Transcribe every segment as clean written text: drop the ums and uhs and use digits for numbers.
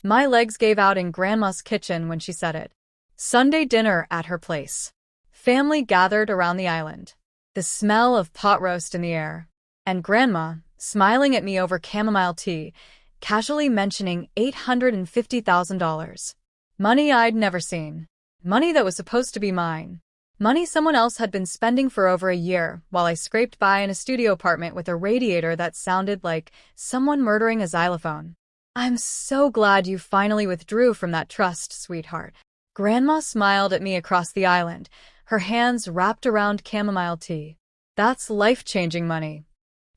My legs gave out in Grandma's kitchen when she said it. Sunday dinner at her place. Family gathered around the island. The smell of pot roast in the air. And Grandma, smiling at me over chamomile tea, casually mentioning $850,000. Money I'd never seen. Money that was supposed to be mine. Money someone else had been spending for over a year, while I scraped by in a studio apartment with a radiator that sounded like someone murdering a xylophone. I'm so glad you finally withdrew from that trust, sweetheart. Grandma smiled at me across the island, her hands wrapped around chamomile tea. That's life-changing money.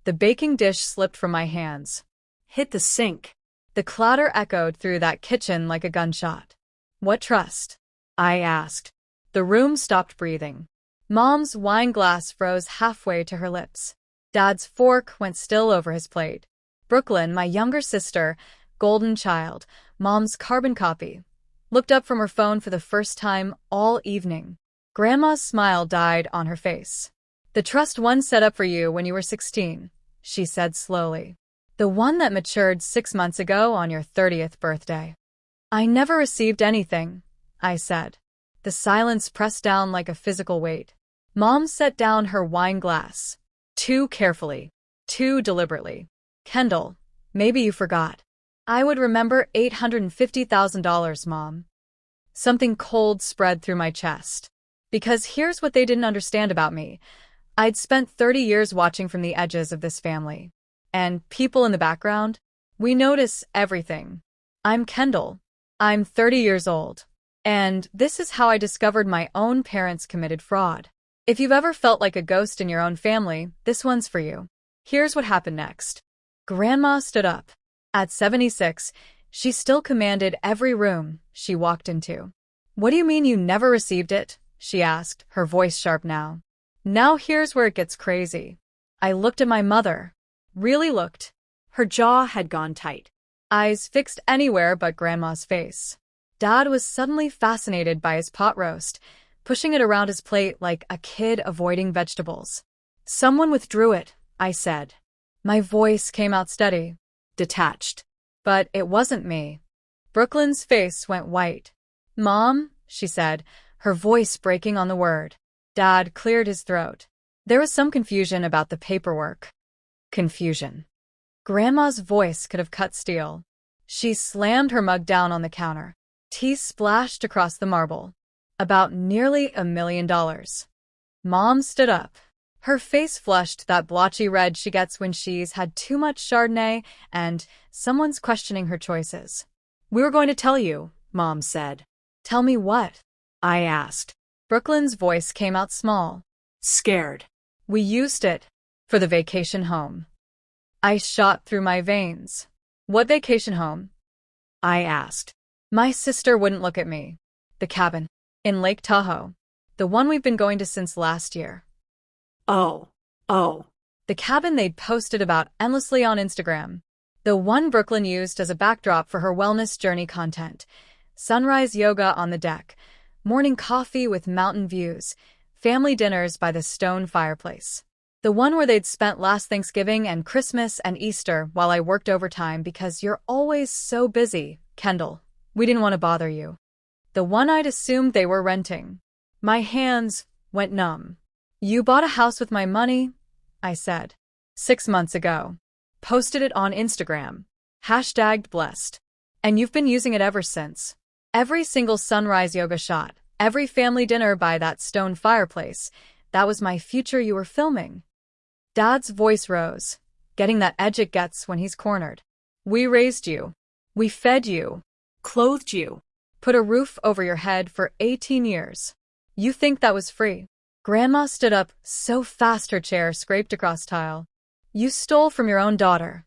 The baking dish slipped from my hands. Hit the sink. The clatter echoed through that kitchen like a gunshot. What trust? I asked. The room stopped breathing. Mom's wine glass froze halfway to her lips. Dad's fork went still over his plate. Brooklyn, my younger sister, golden child, Mom's carbon copy, looked up from her phone for the first time all evening. Grandma's smile died on her face. The trust one set up for you when you were 16, she said slowly. The one that matured 6 months ago on your 30th birthday. I never received anything, I said. The silence pressed down like a physical weight. Mom set down her wine glass. Too carefully. Too deliberately. Kendal, maybe you forgot. I would remember $850,000, Mom. Something cold spread through my chest. Because here's what they didn't understand about me. I'd spent 30 years watching from the edges of this family. And people in the background, we notice everything. I'm Kendal. I'm 30 years old. And this is how I discovered my own parents committed fraud. If you've ever felt like a ghost in your own family, this one's for you. Here's what happened next. Grandma stood up. At 76, she still commanded every room she walked into. What do you mean you never received it? She asked, her voice sharp now. Now here's where it gets crazy. I looked at my mother. Really looked. Her jaw had gone tight. Eyes fixed anywhere but Grandma's face. Dad was suddenly fascinated by his pot roast, pushing it around his plate like a kid avoiding vegetables. Someone withdrew it, I said. My voice came out steady, detached. But it wasn't me. Brooklyn's face went white. Mom, she said, her voice breaking on the word. Dad cleared his throat. There was some confusion about the paperwork. Confusion. Grandma's voice could have cut steel. She slammed her mug down on the counter. Tea splashed across the marble. About nearly $1 million. Mom stood up. Her face flushed that blotchy red she gets when she's had too much Chardonnay and someone's questioning her choices. We were going to tell you, Mom said. Tell me what? I asked. Brooklyn's voice came out small. Scared. We used it for the vacation home. I shot through my veins. What vacation home? I asked. My sister wouldn't look at me. The cabin. In Lake Tahoe. The one we've been going to since last year. Oh. The cabin they'd posted about endlessly on Instagram. The one Brooklyn used as a backdrop for her wellness journey content. Sunrise yoga on the deck. Morning coffee with mountain views. Family dinners by the stone fireplace. The one where they'd spent last Thanksgiving and Christmas and Easter while I worked overtime because you're always so busy, Kendal. We didn't want to bother you. The one I'd assumed they were renting. My hands went numb. You bought a house with my money? I said. 6 months ago. Posted it on Instagram. # blessed. And you've been using it ever since. Every single sunrise yoga shot, every family dinner by that stone fireplace, that was my future you were filming. Dad's voice rose, getting that edge it gets when he's cornered. We raised you. We fed you. Clothed you. Put a roof over your head for 18 years. You think that was free? Grandma stood up so fast her chair scraped across tile. You stole from your own daughter,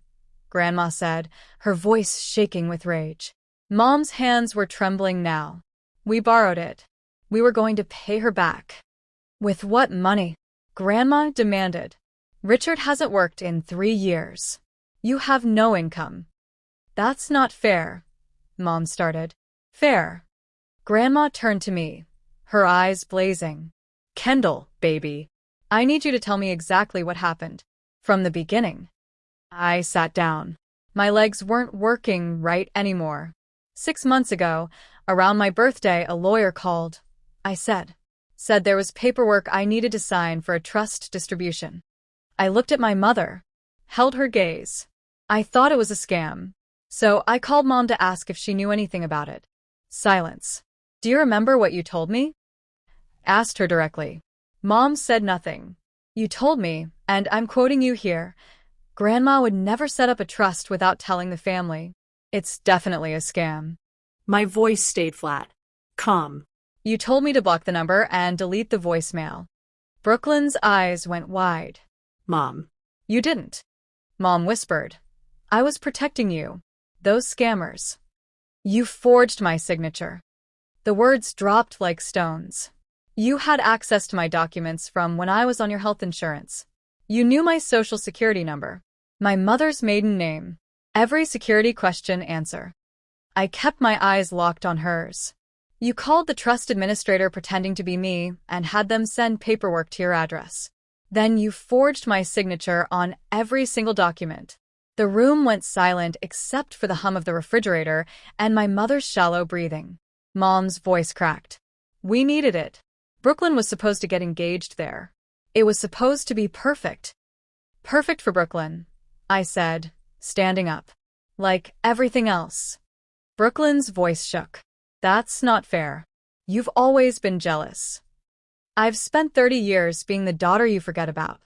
Grandma said, her voice shaking with rage. Mom's hands were trembling now. We borrowed it. We were going to pay her back. With what money? Grandma demanded. Richard hasn't worked in 3 years. You have no income. That's not fair, Mom started. Fair. Grandma turned to me, her eyes blazing. Kendal, baby, I need you to tell me exactly what happened. From the beginning. I sat down. My legs weren't working right anymore. 6 months ago, around my birthday, a lawyer called. I said there was paperwork I needed to sign for a trust distribution. I looked at my mother, held her gaze. I thought it was a scam. So I called Mom to ask if she knew anything about it. Silence. Do you remember what you told me? Asked her directly. Mom said nothing. You told me, and I'm quoting you here, Grandma would never set up a trust without telling the family. It's definitely a scam. My voice stayed flat. Calm. You told me to block the number and delete the voicemail. Brooklyn's eyes went wide. Mom. You didn't. Mom whispered. I was protecting you. Those scammers. You forged my signature. The words dropped like stones. You had access to my documents from when I was on your health insurance. You knew my social security number, my mother's maiden name, every security question answer. I kept my eyes locked on hers. You called the trust administrator pretending to be me and had them send paperwork to your address. Then you forged my signature on every single document. The room went silent except for the hum of the refrigerator and my mother's shallow breathing. Mom's voice cracked. We needed it. Brooklyn was supposed to get engaged there. It was supposed to be perfect. Perfect for Brooklyn, I said, standing up. Like everything else. Brooklyn's voice shook. That's not fair. You've always been jealous. I've spent 30 years being the daughter you forget about.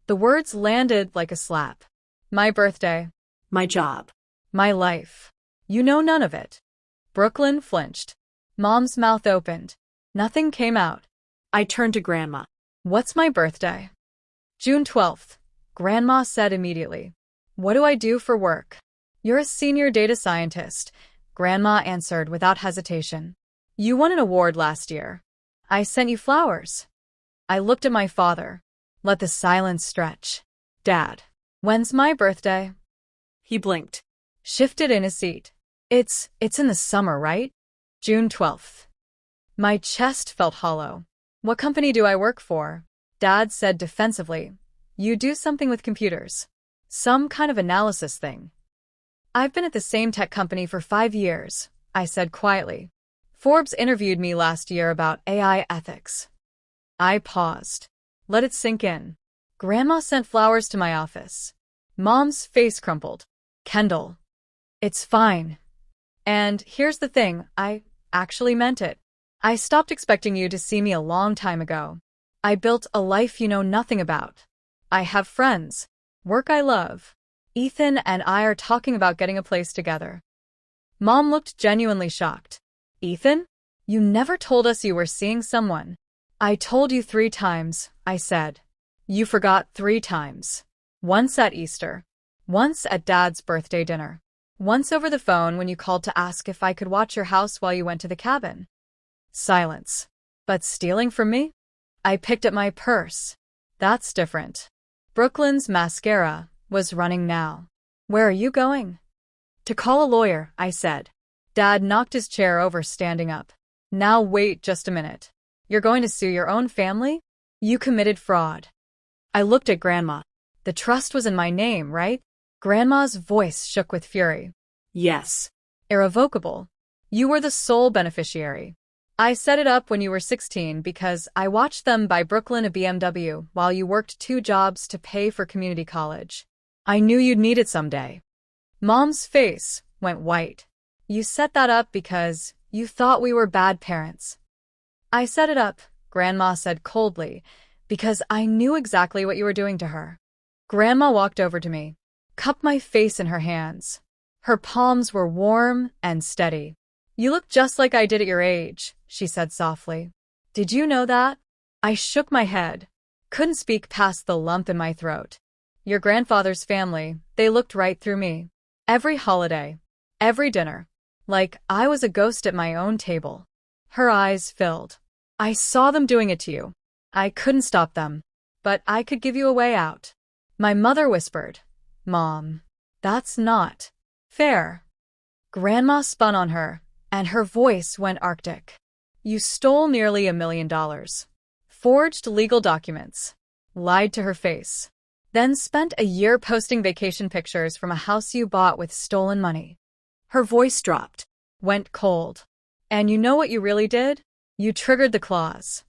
The words landed like a slap. My birthday. My job. My life. You know none of it. Brooklyn flinched. Mom's mouth opened. Nothing came out. I turned to Grandma. What's my birthday? June 12th. Grandma said immediately. What do I do for work? You're a senior data scientist, Grandma answered without hesitation. You won an award last year. I sent you flowers. I looked at my father. Let the silence stretch. Dad, when's my birthday? He blinked. Shifted in his seat. It's in the summer, right? June 12th. My chest felt hollow. What company do I work for? Dad said defensively. You do something with computers. Some kind of analysis thing. I've been at the same tech company for 5 years, I said quietly. Forbes interviewed me last year about AI ethics. I paused. Let it sink in. Grandma sent flowers to my office. Mom's face crumpled. Kendal. It's fine. And here's the thing, I actually meant it. I stopped expecting you to see me a long time ago. I built a life you know nothing about. I have friends. Work I love. Ethan and I are talking about getting a place together. Mom looked genuinely shocked. Ethan? You never told us you were seeing someone. I told you 3 times, I said. You forgot 3 times. Once at Easter. Once at Dad's birthday dinner. Once over the phone when you called to ask if I could watch your house while you went to the cabin. Silence. But stealing from me? I picked up my purse. That's different. Brooklyn's mascara was running now. Where are you going? To call a lawyer, I said. Dad knocked his chair over, standing up. Now wait just a minute. You're going to sue your own family? You committed fraud. I looked at Grandma. The trust was in my name, right? Grandma's voice shook with fury. Yes. Irrevocable. You were the sole beneficiary. I set it up when you were 16 because I watched them buy Brooklyn a BMW while you worked 2 jobs to pay for community college. I knew you'd need it someday. Mom's face went white. You set that up because you thought we were bad parents. I set it up, Grandma said coldly, because I knew exactly what you were doing to her. Grandma walked over to me, cupped my face in her hands. Her palms were warm and steady. You look just like I did at your age, she said softly. Did you know that? I shook my head. Couldn't speak past the lump in my throat. Your grandfather's family, they looked right through me. Every holiday. Every dinner. Like I was a ghost at my own table. Her eyes filled. I saw them doing it to you. I couldn't stop them. But I could give you a way out. My mother whispered. Mom, that's not fair. Grandma spun on her, and her voice went arctic. You stole nearly $1 million. Forged legal documents. Lied to her face. Then spent a year posting vacation pictures from a house you bought with stolen money. Her voice dropped. went cold. And you know what you really did? You triggered the clause.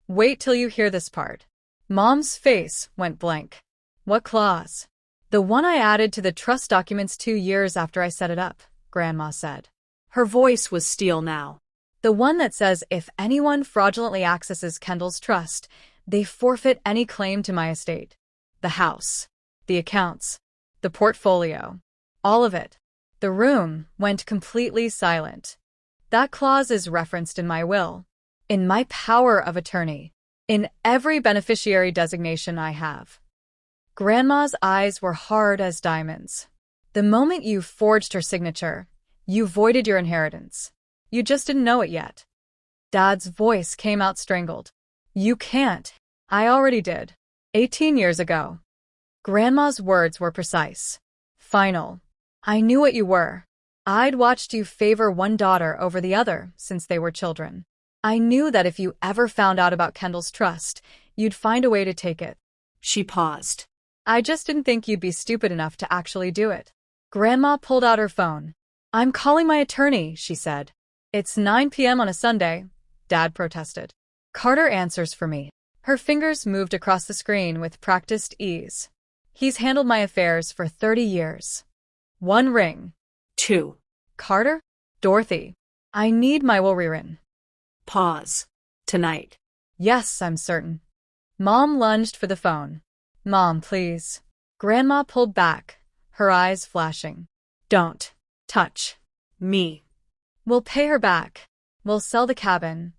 Wait till you hear this part. Mom's face went blank. What clause? The one I added to the trust documents 2 years after I set it up, Grandma said. Her voice was steel now. The one that says if anyone fraudulently accesses Kendal's trust, they forfeit any claim to my estate. The house, the accounts, the portfolio, all of it. The room went completely silent. That clause is referenced in my will, in my power of attorney, in every beneficiary designation I have. Grandma's eyes were hard as diamonds. The moment you forged her signature, you voided your inheritance. You just didn't know it yet. Dad's voice came out strangled. You can't. I already did. 18 years ago. Grandma's words were precise. Final. I knew what you were. I'd watched you favor one daughter over the other since they were children. I knew that if you ever found out about Kendal's trust, you'd find a way to take it. She paused. I just didn't think you'd be stupid enough to actually do it. Grandma pulled out her phone. I'm calling my attorney, she said. It's 9 p.m. on a Sunday, Dad protested. Carter answers for me. Her fingers moved across the screen with practiced ease. He's handled my affairs for 30 years. 1 ring. 2. Carter? Dorothy. I need my will rewritten. Pause. Tonight. Yes, I'm certain. Mom lunged for the phone. Mom, please. Grandma pulled back, her eyes flashing. Don't touch Me. We'll pay her back. We'll sell the cabin.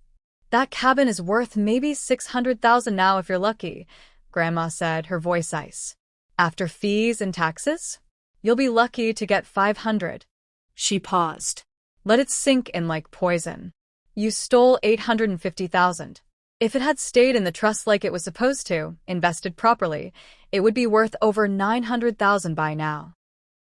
That cabin is worth maybe $600,000 now if you're lucky, Grandma said, her voice ice. After fees and taxes? You'll be lucky to get $500. She paused. Let it sink in like poison. You stole $850,000. If it had stayed in the trust like it was supposed to, invested properly, it would be worth over $900,000 by now.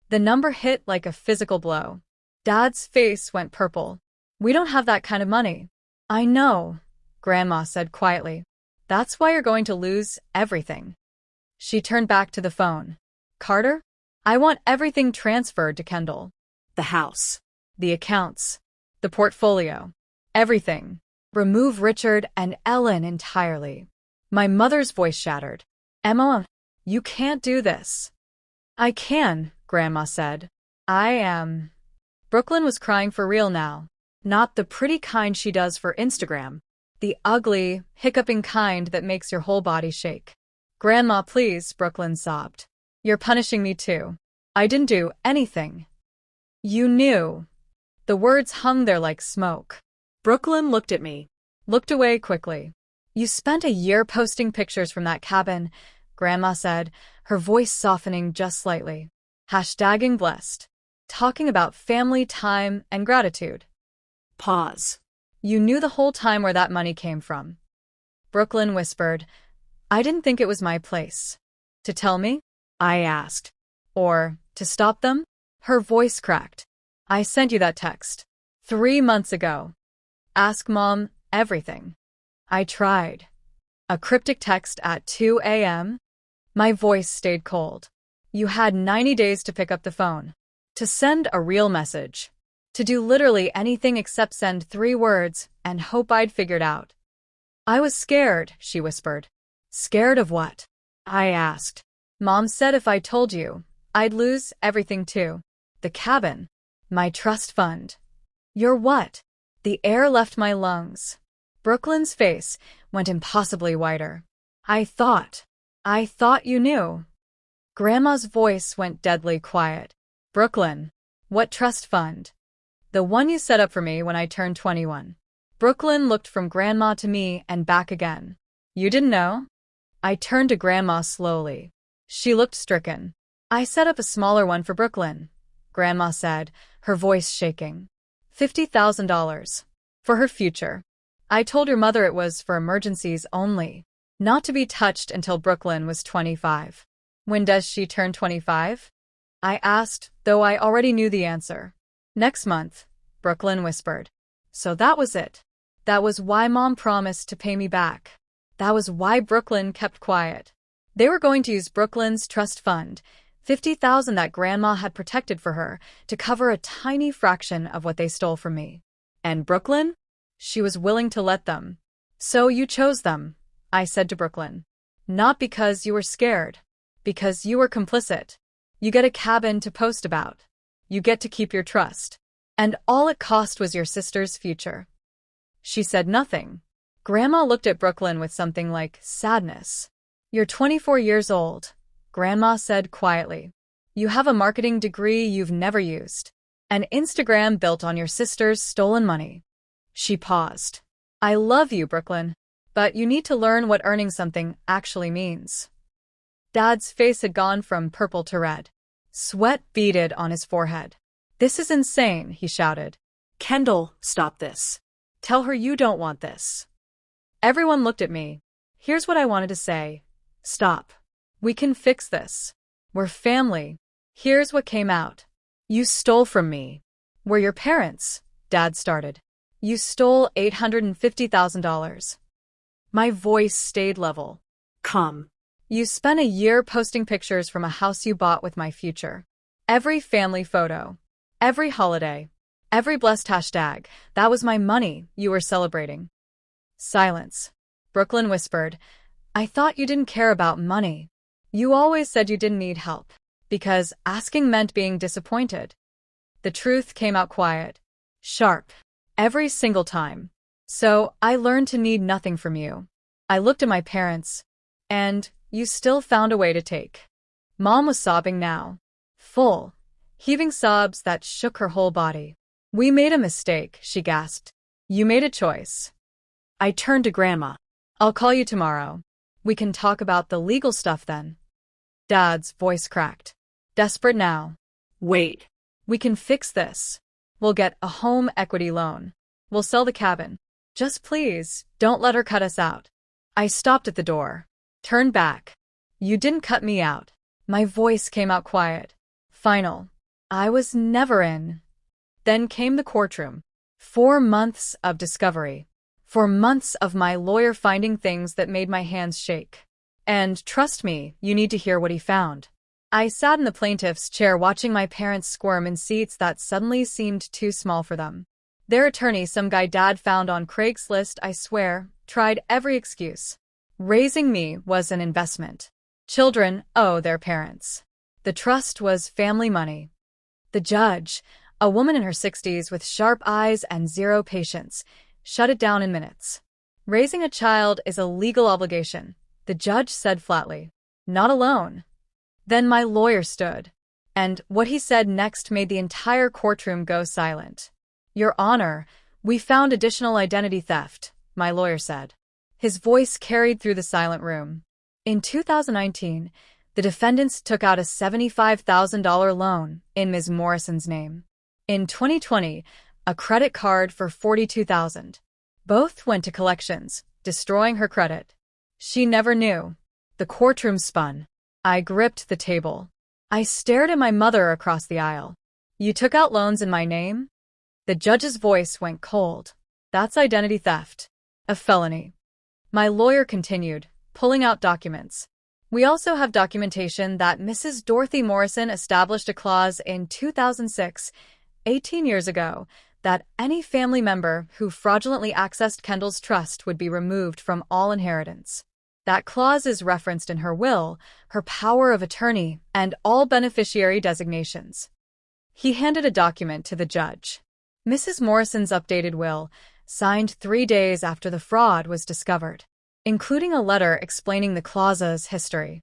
The number hit like a physical blow. Dad's face went purple. We don't have that kind of money. I know, Grandma said quietly. That's why you're going to lose everything. She turned back to the phone. Carter? I want everything transferred to Kendal. The house. The accounts. The portfolio. Everything. Remove Richard and Ellen entirely. My mother's voice shattered. Emma, you can't do this. I can, Grandma said. I am. Brooklyn was crying for real now. Not the pretty kind she does for Instagram. The ugly, hiccuping kind that makes your whole body shake. Grandma, please, Brooklyn sobbed. You're punishing me too. I didn't do anything. You knew. The words hung there like smoke. Brooklyn looked at me. Looked away quickly. You spent a year posting pictures from that cabin, Grandma said, her voice softening just slightly. Hashtagging blessed. Talking about family time and gratitude. Pause. You knew the whole time where that money came from. Brooklyn whispered. I didn't think it was my place. To tell me? I asked. Or, to stop them? Her voice cracked. I sent you that text. 3 months ago. Ask Mom everything. I tried. A cryptic text at 2 a.m.? My voice stayed cold. You had 90 days to pick up the phone. To send a real message. To do literally anything except send 3 words and hope I'd figured out. I was scared, she whispered. Scared of what? I asked. Mom said if I told you, I'd lose everything too. The cabin. My trust fund. Your what? The air left my lungs. Brooklyn's face went impossibly whiter. I thought you knew. Grandma's voice went deadly quiet. Brooklyn, what trust fund? The one you set up for me when I turned 21. Brooklyn looked from Grandma to me and back again. You didn't know? I turned to Grandma slowly. She looked stricken. I set up a smaller one for Brooklyn, Grandma said, her voice shaking. $50,000. For her future. I told your mother it was for emergencies only, not to be touched until Brooklyn was 25. When does she turn 25? I asked, though I already knew the answer. Next month, Brooklyn whispered. So that was it. That was why Mom promised to pay me back. That was why Brooklyn kept quiet. They were going to use Brooklyn's trust fund, $50,000 that Grandma had protected for her to cover a tiny fraction of what they stole from me. And Brooklyn? She was willing to let them. So you chose them, I said to Brooklyn. Not because you were scared. Because you were complicit. You get a cabin to post about. You get to keep your trust. And all it cost was your sister's future. She said nothing. Grandma looked at Brooklyn with something like sadness. You're 24 years old, Grandma said quietly. You have a marketing degree you've never used. An Instagram built on your sister's stolen money. She paused. I love you, Brooklyn, but you need to learn what earning something actually means. Dad's face had gone from purple to red. Sweat beaded on his forehead. This is insane, he shouted. Kendal, stop this. Tell her you don't want this. Everyone looked at me. Here's what I wanted to say. Stop. We can fix this. We're family. Here's what came out. You stole from me. We're your parents, Dad started. You stole $850,000. My voice stayed level. Come. You spent a year posting pictures from a house you bought with my future. Every family photo. Every holiday. Every blessed hashtag. That was my money you were celebrating. Silence. Brooklyn whispered, I thought you didn't care about money. You always said you didn't need help, because asking meant being disappointed. The truth came out quiet, sharp, every single time. So I learned to need nothing from you. I looked at my parents, and you still found a way to take. Mom was sobbing now, full, heaving sobs that shook her whole body. We made a mistake, she gasped. You made a choice. I turned to Grandma. I'll call you tomorrow. We can talk about the legal stuff then. Dad's voice cracked. Desperate now. Wait. We can fix this. We'll get a home equity loan. We'll sell the cabin. Just please, don't let her cut us out. I stopped at the door. Turned back. You didn't cut me out. My voice came out quiet. Final. I was never in. Then came the courtroom. 4 months of discovery. 4 months of my lawyer finding things that made my hands shake. And trust me, you need to hear what he found. I sat in the plaintiff's chair watching my parents squirm in seats that suddenly seemed too small for them. Their attorney, some guy Dad found on Craigslist, I swear, tried every excuse. Raising me was an investment. Children owe their parents. The trust was family money. The judge, a woman in her 60s with sharp eyes and zero patience, shut it down in minutes. Raising a child is a legal obligation, the judge said flatly. Not alone. Then my lawyer stood, and what he said next made the entire courtroom go silent. Your Honor, we found additional identity theft, my lawyer said. His voice carried through the silent room. In 2019, the defendants took out a $75,000 loan in Ms. Morrison's name. In 2020, a credit card for $42,000. Both went to collections, destroying her credit. She never knew. The courtroom spun. I gripped the table. I stared at my mother across the aisle. You took out loans in my name? The judge's voice went cold. That's identity theft. A felony. My lawyer continued, pulling out documents. We also have documentation that Mrs. Dorothy Morrison established a clause in 2006, 18 years ago, that any family member who fraudulently accessed Kendal's trust would be removed from all inheritance. That clause is referenced in her will, her power of attorney, and all beneficiary designations. He handed a document to the judge. Mrs. Morrison's updated will, signed 3 days after the fraud was discovered, including a letter explaining the clause's history.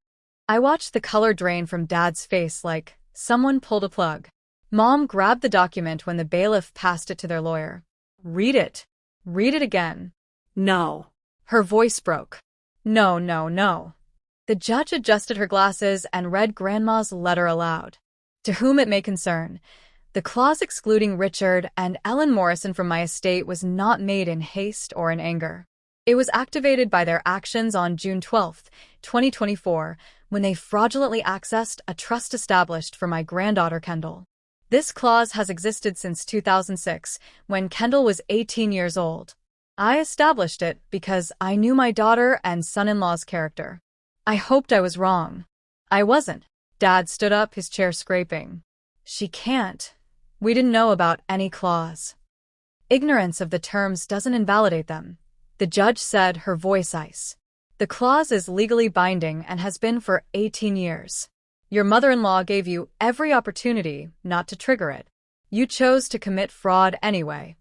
I watched the color drain from Dad's face like someone pulled a plug. Mom grabbed the document when the bailiff passed it to their lawyer. Read it. Read it again. No. Her voice broke. No, no, no. The judge adjusted her glasses and read Grandma's letter aloud. To whom it may concern, the clause excluding Richard and Ellen Morrison from my estate was not made in haste or in anger. It was activated by their actions on June 12, 2024, when they fraudulently accessed a trust established for my granddaughter Kendal. This clause has existed since 2006, when Kendal was 18 years old. I established it because I knew my daughter and son-in-law's character. I hoped I was wrong. I wasn't. Dad stood up, his chair scraping. She can't. We didn't know about any clause. Ignorance of the terms doesn't invalidate them, the judge said, her voice ice. The clause is legally binding and has been for 18 years. Your mother-in-law gave you every opportunity not to trigger it. You chose to commit fraud anyway.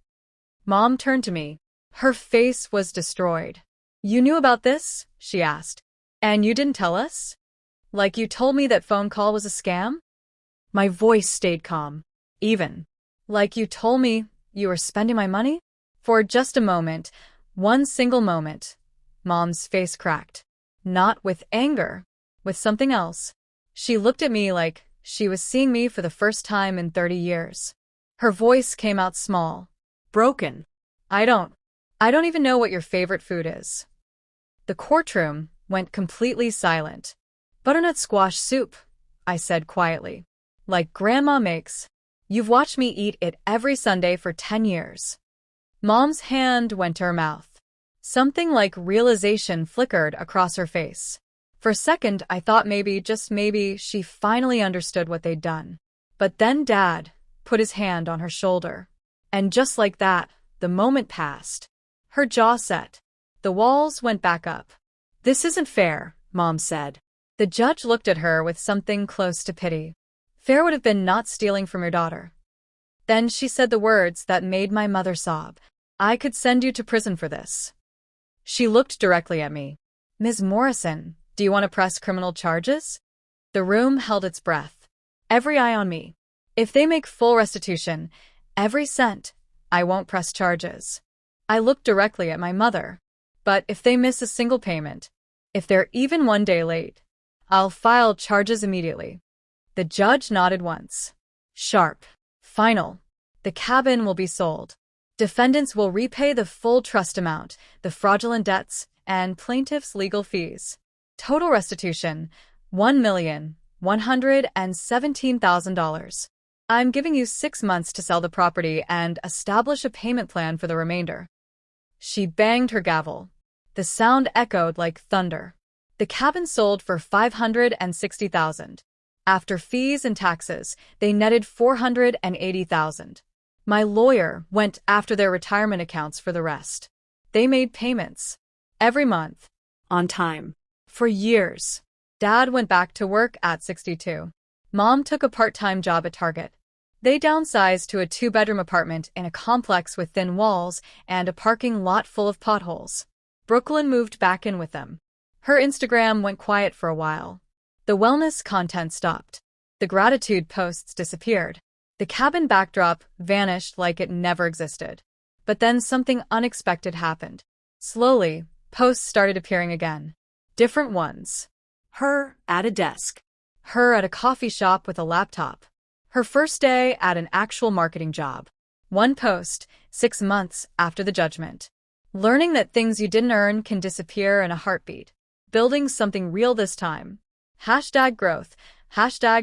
Mom turned to me. Her face was destroyed. You knew about this? She asked. And you didn't tell us? Like you told me that phone call was a scam? My voice stayed calm. Even. Like you told me you were spending my money? For just a moment, one single moment, Mom's face cracked. Not with anger, with something else. She looked at me like she was seeing me for the first time in 30 years. Her voice came out small. Broken. I don't even know what your favorite food is. The courtroom went completely silent. Butternut squash soup, I said quietly. Like Grandma makes. You've watched me eat it every Sunday for 10 years. Mom's hand went to her mouth. Something like realization flickered across her face. For a second, I thought maybe, just maybe, she finally understood what they'd done. But then Dad put his hand on her shoulder. And just like that, the moment passed. Her jaw set. The walls went back up. This isn't fair, Mom said. The judge looked at her with something close to pity. Fair would have been not stealing from your daughter. Then she said the words that made my mother sob. I could send you to prison for this. She looked directly at me. Ms. Morrison, do you want to press criminal charges? The room held its breath. Every eye on me. If they make full restitution, every cent, I won't press charges. I looked directly at my mother. But if they miss a single payment, if they're even one day late, I'll file charges immediately. The judge nodded once. Sharp. Final. The cabin will be sold. Defendants will repay the full trust amount, the fraudulent debts, and plaintiff's legal fees. Total restitution, $1,117,000. I'm giving you 6 months to sell the property and establish a payment plan for the remainder. She banged her gavel. The sound echoed like thunder. The cabin sold for $560,000. After fees and taxes, they netted $480,000. My lawyer went after their retirement accounts for the rest. They made payments. Every month. On time. For years. Dad went back to work at 62. Mom took a part-time job at Target. They downsized to a 2-bedroom apartment in a complex with thin walls and a parking lot full of potholes. Brooklyn moved back in with them. Her Instagram went quiet for a while. The wellness content stopped. The gratitude posts disappeared. The cabin backdrop vanished like it never existed. But then something unexpected happened. Slowly, posts started appearing again. Different ones. Her at a desk. Her at a coffee shop with a laptop. Her first day at an actual marketing job. One post, 6 months after the judgment. Learning that things you didn't earn can disappear in a heartbeat. Building something real this time. #growth.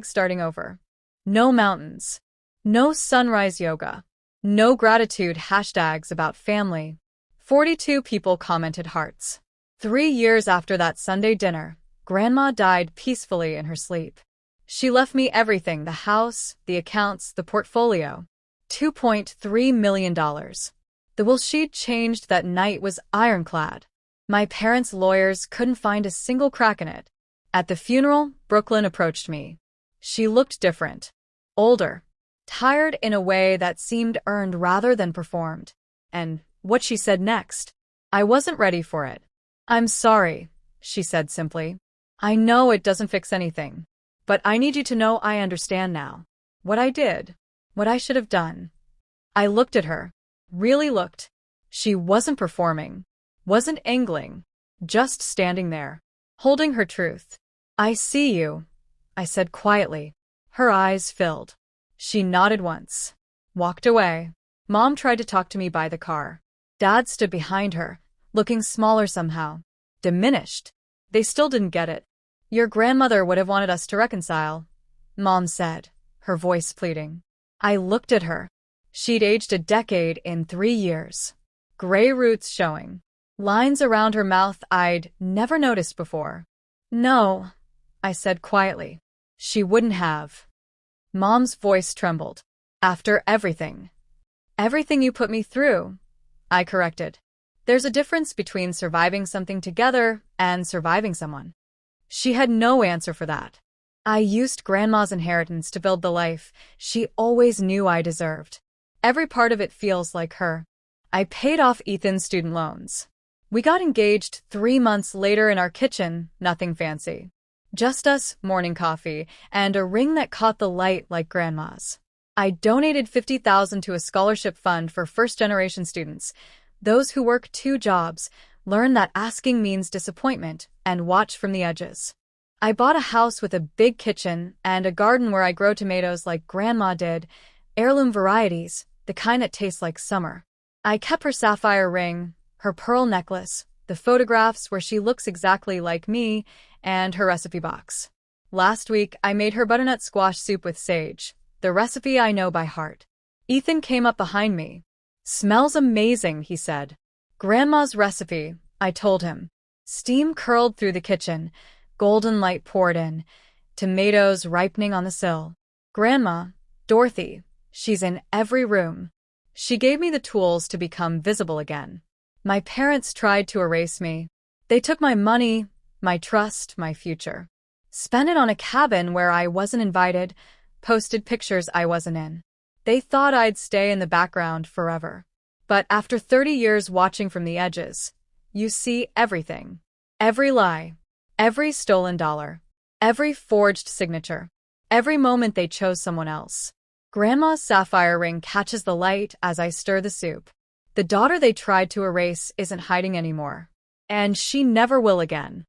#starting over. No mountains. No sunrise yoga. No gratitude hashtags about family. 42 people commented hearts. 3 years after that Sunday dinner, Grandma died peacefully in her sleep. She left me everything, the house, the accounts, the portfolio. $2.3 million. The will she'd changed that night was ironclad. My parents' lawyers couldn't find a single crack in it. At the funeral, Brooklyn approached me. She looked different. Older. Tired in a way that seemed earned rather than performed. And what she said next, I wasn't ready for it. I'm sorry, she said simply. I know it doesn't fix anything. But I need you to know I understand now. What I did. What I should have done. I looked at her. Really looked. She wasn't performing. Wasn't angling. Just standing there. Holding her truth. I see you, I said quietly. Her eyes filled. She nodded once. Walked away. Mom tried to talk to me by the car. Dad stood behind her, looking smaller somehow. Diminished. They still didn't get it. Your grandmother would have wanted us to reconcile, Mom said, her voice pleading. I looked at her. She'd aged a decade in 3 years. Gray roots showing. Lines around her mouth I'd never noticed before. No, I said quietly. She wouldn't have. Mom's voice trembled. After everything. Everything you put me through, I corrected. There's a difference between surviving something together and surviving someone. She had no answer for that. I used Grandma's inheritance to build the life she always knew I deserved. Every part of it feels like her. I paid off Ethan's student loans. We got engaged 3 months later in our kitchen, nothing fancy. Just us, morning coffee, and a ring that caught the light like Grandma's. I donated $50,000 to a scholarship fund for first-generation students. Those who work 2 jobs learn that asking means disappointment and watch from the edges. I bought a house with a big kitchen and a garden where I grow tomatoes like Grandma did, heirloom varieties, the kind that taste like summer. I kept her sapphire ring, her pearl necklace, the photographs where she looks exactly like me, and her recipe box. Last week, I made her butternut squash soup with sage, the recipe I know by heart. Ethan came up behind me. "Smells amazing," he said. "Grandma's recipe," I told him. Steam curled through the kitchen, golden light poured in, tomatoes ripening on the sill. Grandma, Dorothy, she's in every room. She gave me the tools to become visible again. My parents tried to erase me. They took my money, my trust, my future. Spent it on a cabin where I wasn't invited, posted pictures I wasn't in. They thought I'd stay in the background forever. But after 30 years watching from the edges, you see everything. Every lie, every stolen dollar, every forged signature, every moment they chose someone else. Grandma's sapphire ring catches the light as I stir the soup. The daughter they tried to erase isn't hiding anymore. And she never will again.